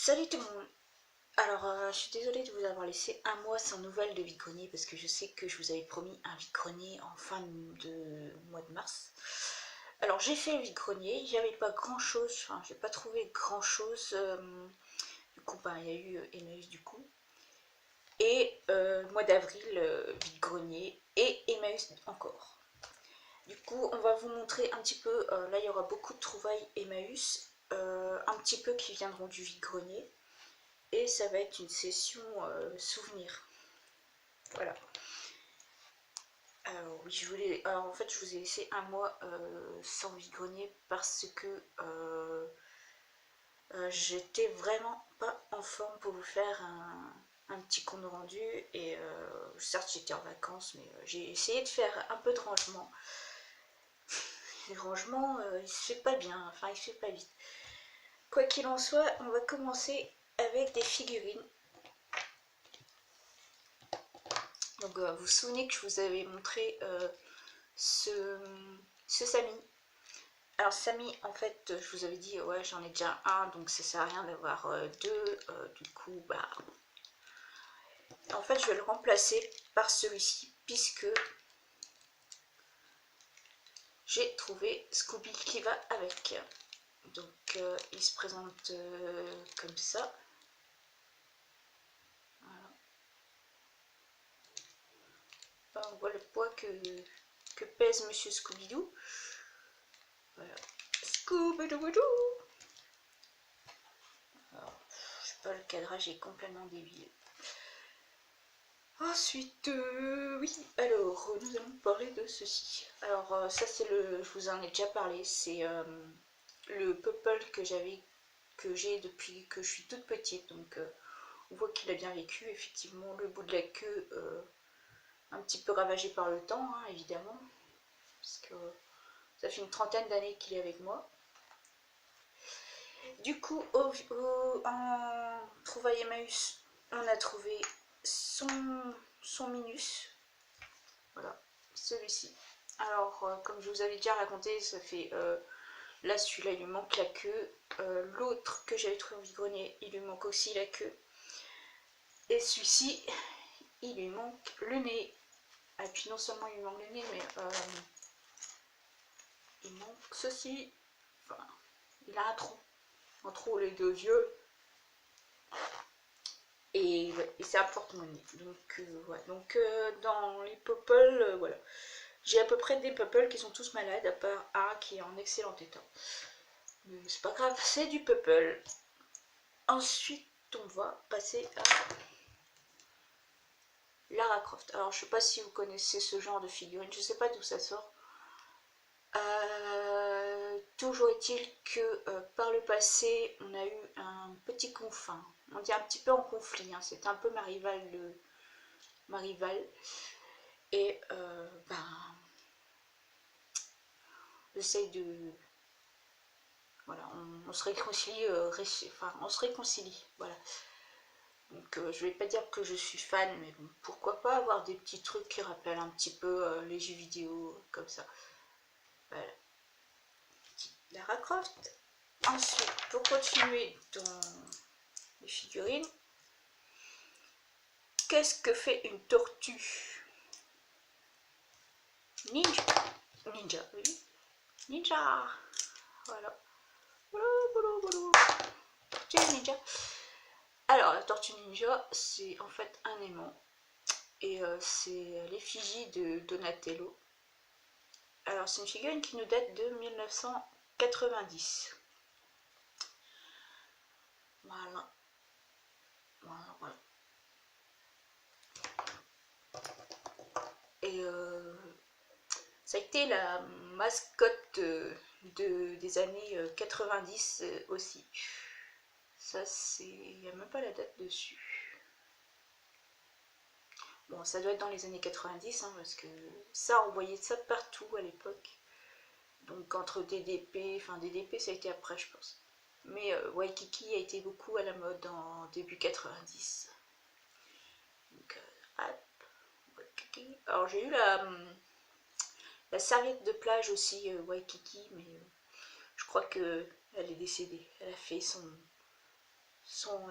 Salut tout le monde. Alors, je suis désolée de vous avoir laissé un mois sans nouvelles de vide-grenier parce que je sais que je vous avais promis un vide-grenier en fin de mois de mars. Alors, j'ai fait le vide-grenier, j'avais pas grand-chose, enfin, j'ai pas trouvé grand-chose. Du coup, il y a eu Emmaüs du coup. Et mois d'avril, vide-grenier et Emmaüs encore. Du coup, on va vous montrer un petit peu, là il y aura beaucoup de trouvailles Emmaüs, un petit peu qui viendront du vide-grenier. Et ça va être une session souvenir. Voilà. Alors oui, alors en fait, je vous ai laissé un mois sans vide-grenier parce que j'étais vraiment pas en forme pour vous faire un petit compte rendu. Et certes, j'étais en vacances, mais j'ai essayé de faire un peu de rangement. Le rangement, il se fait pas bien, enfin, il se fait pas vite. Quoi qu'il en soit, on va commencer avec des figurines. Donc vous vous souvenez que je vous avais montré ce Samy. Alors Samy, en fait, je vous avais dit, ouais, j'en ai déjà un, donc ça sert à rien d'avoir deux. Du coup, en fait, je vais le remplacer par celui-ci, puisque j'ai trouvé Scooby qui va avec. Donc il se présente comme ça. Voilà. On voit le poids que pèse Monsieur Scooby-Doo. Voilà. Scooby-Doo. Alors, je sais pas, le cadrage est complètement débile. Ensuite, oui, alors nous allons parler de ceci. Alors ça c'est je vous en ai déjà parlé, c'est le Pupple que j'ai depuis que je suis toute petite. Donc on voit qu'il a bien vécu, effectivement, le bout de la queue un petit peu ravagé par le temps, hein, évidemment, parce que ça fait une trentaine d'années qu'il est avec moi. Du coup, en trouvaille Emmaüs, on a trouvé son Minus. Voilà, celui-ci. Alors, comme je vous avais déjà raconté, ça fait... là, celui-là, il lui manque la queue. L'autre que j'avais trouvé en vide-grenier, il lui manque aussi la queue. Et celui-ci, il lui manque le nez. Et puis non seulement il lui manque le nez, mais il manque ceci. Enfin, il a un trou les deux yeux. Et, ouais, et c'est un porte-monnaie. Donc, ouais. Donc dans les Popol, voilà. J'ai à peu près des Popol qui sont tous malades, à part un qui est en excellent état. Mais c'est pas grave, c'est du Popol. Ensuite, on va passer à Lara Croft. Alors, je sais pas si vous connaissez ce genre de figurine, je sais pas d'où ça sort. Toujours est-il que par le passé, on a eu un petit conflit. On dit un petit peu en conflit, hein, c'est un peu ma rivale. Et j'essaye de... Voilà, on se réconcilie, enfin, on se réconcilie, voilà. Donc je vais pas dire que je suis fan, mais bon, pourquoi pas avoir des petits trucs qui rappellent un petit peu les jeux vidéo, comme ça. Voilà. Lara Croft. Ensuite, pour continuer dans les figurines, qu'est-ce que fait une tortue? Ninja. Ninja, oui. Ninja. Voilà. Tortue ninja. Alors, la tortue ninja, c'est en fait un aimant. Et c'est l'effigie de Donatello. Alors, c'est une figurine qui nous date de 1990. Voilà. Voilà, voilà. Et ça a été la mascotte des années 90 aussi. Ça, c'est... Il n'y a même pas la date dessus. Bon, ça doit être dans les années 90, hein, parce que ça, on voyait ça partout à l'époque. Donc entre DDP, enfin DDP ça a été après je pense. Mais Waikiki a été beaucoup à la mode en début 90. Donc, Waikiki. Alors j'ai eu la serviette de plage aussi, Waikiki, mais je crois qu'elle est décédée. Elle a fait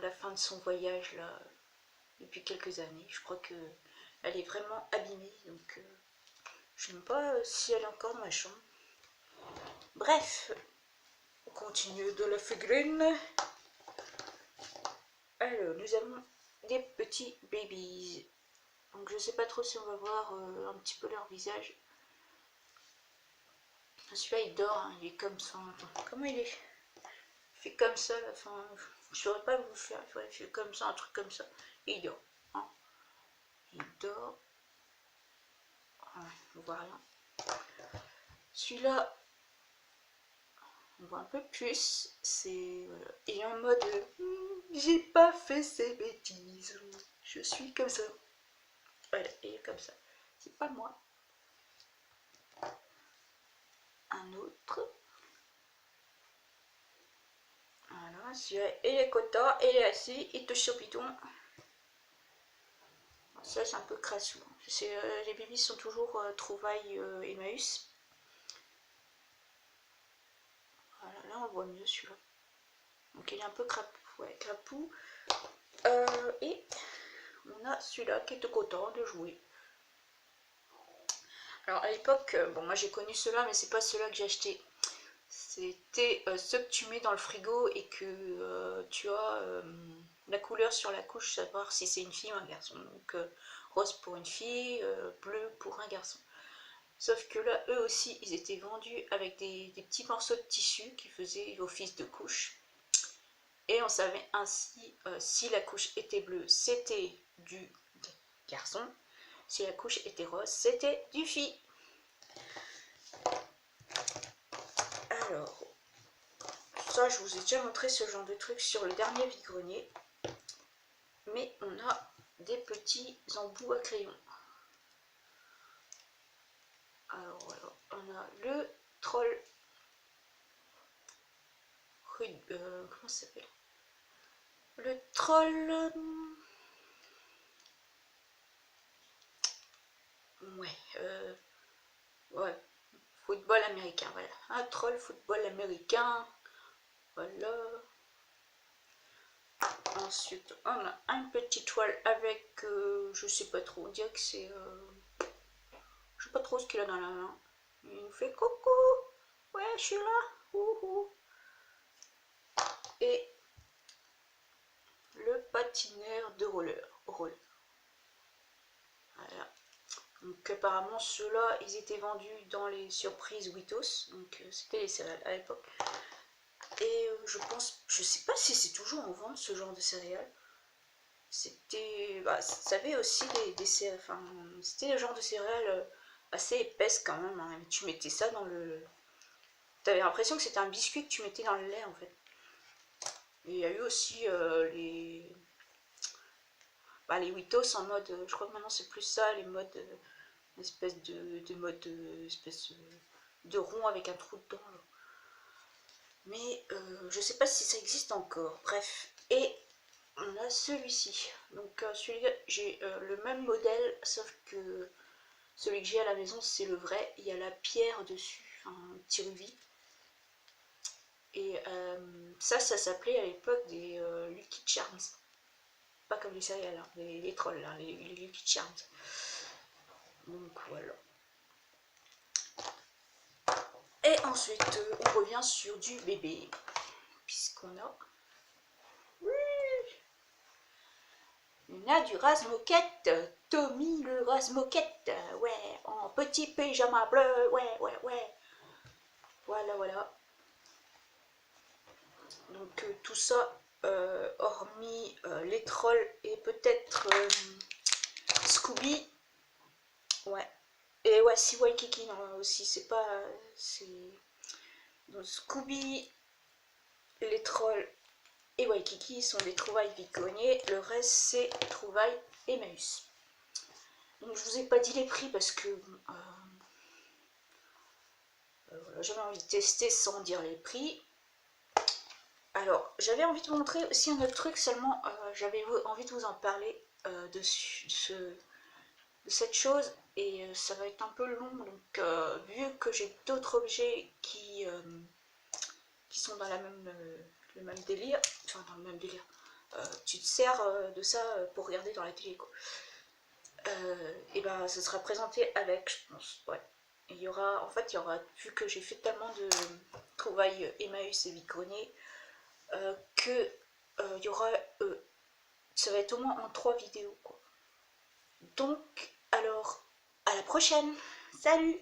la fin de son voyage là depuis quelques années. Je crois que elle est vraiment abîmée, donc je ne sais pas si elle est encore dans ma chambre. Bref, on continue de la figurine. Alors, nous avons des petits babies. Donc je sais pas trop si on va voir un petit peu leur visage. Celui-là il dort, hein, il est comme ça. Comment il est? Il fait comme ça la fin. Je saurais pas vous faire. Il fait comme ça, un truc comme ça. Et il dort. Hein. Il dort. On voit rien. Celui-là, on voit un peu plus. C'est voilà. Il est en mode j'ai pas fait ces bêtises. Je suis comme ça. Voilà, il est comme ça. C'est pas moi. Un autre. Voilà, celui-là, il est content, il est assis, il touche au bidon. Ça, c'est un peu crassou. Les bébés sont toujours trouvailles Emmaüs. Voilà, là, on voit mieux celui-là. Donc, il est un peu crapou. Ouais, crapou. Et on a celui-là qui est tout content de jouer. Alors, à l'époque, bon, moi j'ai connu ceux-là, mais c'est pas ceux-là que j'ai acheté. C'était ceux que tu mets dans le frigo et que tu as la couleur sur la couche, savoir si c'est une fille ou un garçon. Donc rose pour une fille, bleu pour un garçon. Sauf que là, eux aussi, ils étaient vendus avec des petits morceaux de tissu qui faisaient office de couche. Et on savait ainsi si la couche était bleue, c'était du garçon. Si la couche était rose, c'était du fille. Alors, ça, je vous ai déjà montré ce genre de truc sur le dernier vide-grenier. Mais on a des petits embouts à crayon. Alors voilà, on a le troll. Comment ça s'appelle? Le troll. Ouais, football américain, voilà. Un troll football américain. Voilà. Ensuite, on a un petit toile avec, je sais pas trop, on dirait que c'est, je sais pas trop ce qu'il a dans la main. Il nous fait coucou, ouais, je suis là, ouhou. Et le patineur de roller. Voilà. Donc apparemment ceux-là, ils étaient vendus dans les surprises Witos, donc c'était les céréales à l'époque. Et je pense, je sais pas si c'est toujours en vente ce genre de céréales. C'était, ça avait aussi des céréales, enfin, c'était le genre de céréales assez épaisse quand même. Hein. Tu mettais ça dans le, t'avais l'impression que c'était un biscuit que tu mettais dans le lait en fait. Et il y a eu aussi les Witos en mode, je crois que maintenant c'est plus ça, les modes, espèce de mode, espèce de rond avec un trou dedans. Là. Mais je sais pas si ça existe encore. Bref, et on a celui-ci. Donc celui-là, j'ai le même modèle, sauf que celui que j'ai à la maison, c'est le vrai. Il y a la pierre dessus, un petit rubis. Et ça s'appelait à l'époque des Lucky Charms. Pas comme les céréales, hein, les trolls, hein, les Lucky Charms. Donc voilà. Et ensuite, on revient sur du bébé. Puisqu'on a... On a du Razmoquette. Tommy le Razmoquette. Ouais, en petit pyjama bleu. Ouais, ouais, ouais. Voilà, voilà. Donc tout ça, hormis les trolls et peut-être Scooby. Ouais. Et ouais, si Waikiki, non, aussi, c'est pas... Donc Scooby, les trolls et Waikiki sont des trouvailles vide-grenier. Le reste, c'est trouvailles Emmaüs. Donc je vous ai pas dit les prix parce que... voilà, j'avais envie de tester sans dire les prix. Alors, j'avais envie de vous montrer aussi un autre truc, seulement j'avais envie de vous en parler de cette chose, et ça va être un peu long, donc vu que j'ai d'autres objets qui sont dans le même délire, enfin dans le même délire, tu te sers de ça pour regarder dans la télé, quoi. Et ben, ça sera présenté avec, je pense, ouais. Il y aura, en fait, il y aura, vu que j'ai fait tellement de trouvailles Emmaüs et vide-grenier, que il y aura, ça va être au moins en 3 vidéos, quoi. Donc, alors, à la prochaine. Salut!